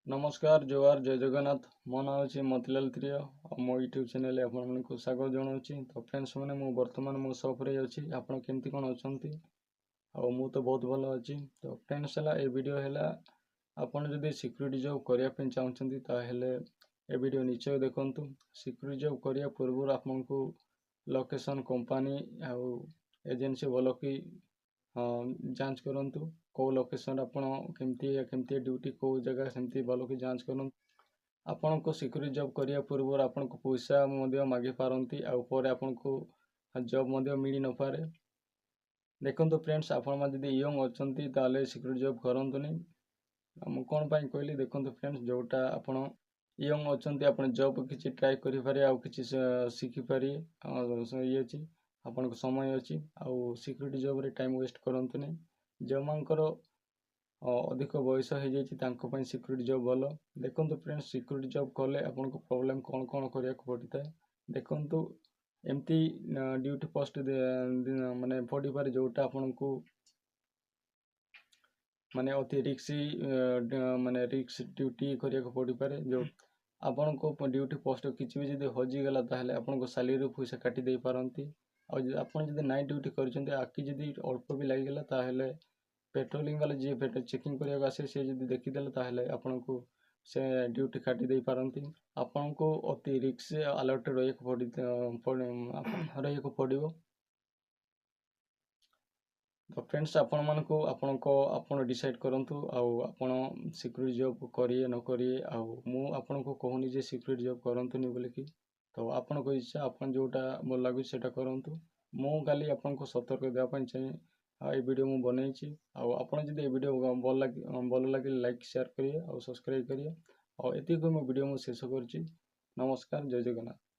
नमस्कार जोहार जय जगन्नाथ मो ना हूँ मोतीलाल त्रिय मो यूट्यूब चैनल आपको स्वागत जनाऊँगी। तो फ्रेंड्स मैंने मु बर्तमान मो सॉप रे अच्छी आप केमती कौन अच्छा मु तो बहुत भल अच्छी। तो फ्रेंड्स है वीडियो है आपड़ जब सिक्यूरीटी जॉब करने चाहते ताहले ए वीडियो निश्चय देखु। सिक्यूरीटी जॉब करने पूर्व आपको लोकेशन कंपनी आउ एजेंसी भल कि जांच करूँ कौ लोकेशन आपमती ड्यूटी कौ जगह सेमती भल कि जांच करूँ। आपण को सिक्यूरीटी जॉब करने पूर्व आपन को पैसा मागी पारती आपन को जॉब मिल न पारे। देखो फ्रेंड्स आपण जब यंग अच्छा सिक्यूरीटी जॉब करतुनि कौन पाई कहली देखो फ्रेंड्स जोटा आपण यंग अच्छा आप जॉब किसी ट्राए करें आउ कि शिखिपारे ये अच्छी आपन को समय अच्छी आउ सिक्यूरीटी जॉब रे टाइम वेस्ट करतुनि। जो मानकर अधिक बयस हो जाए सिक्यूरीटी जॉब भल। देखो फ्रेंड्स सिक्यूरीटी जॉब कले आपन को प्रॉब्लम कौन कौन करने पड़ता है देखु। एमती ड्यूटी पोस्ट माने पड़ पारे जोटा आपन को माने अति रिक्स माने रिक्स ड्यूटी करने पड़ पारे। जो आपन को ड्यूटी पोस्ट किसी भी जब हजिगला ताहले आपन को सैलरी पैसा काटी दे पारती। आपन जब नाइट ड्यूटी कर आखि जब अल्प भी लगिगला ताहले पेट्रोलिंग वाले जी चेकिंग करने आसे सी जब देखीदे ताहले आपन को से ड्यूटी काटी दे पारती। आपन को अति रिक्स अलर्ट रही पड़ो। तो फ्रेंड्स आपण मान को आपण डिसाइड करूँ आपण सिक्यूरीटी जॉब करिए न करिए मु आपन को कहूनी जे सिक्यूरीटी जॉब करतुनि बोलिकी। तो आपण को इच्छा आपन जोटा भल लगे सेटा करूँ। मु खाली आपन को सतर्क देवाई चाहिए ये वीडियो मु बनई। आपड़ जब ये वीडियो भल लगे लाइक शेयर करिए और सब्सक्राइब करिए और ये वीडियो मु शेष कर। नमस्कार जय जगन्नाथ।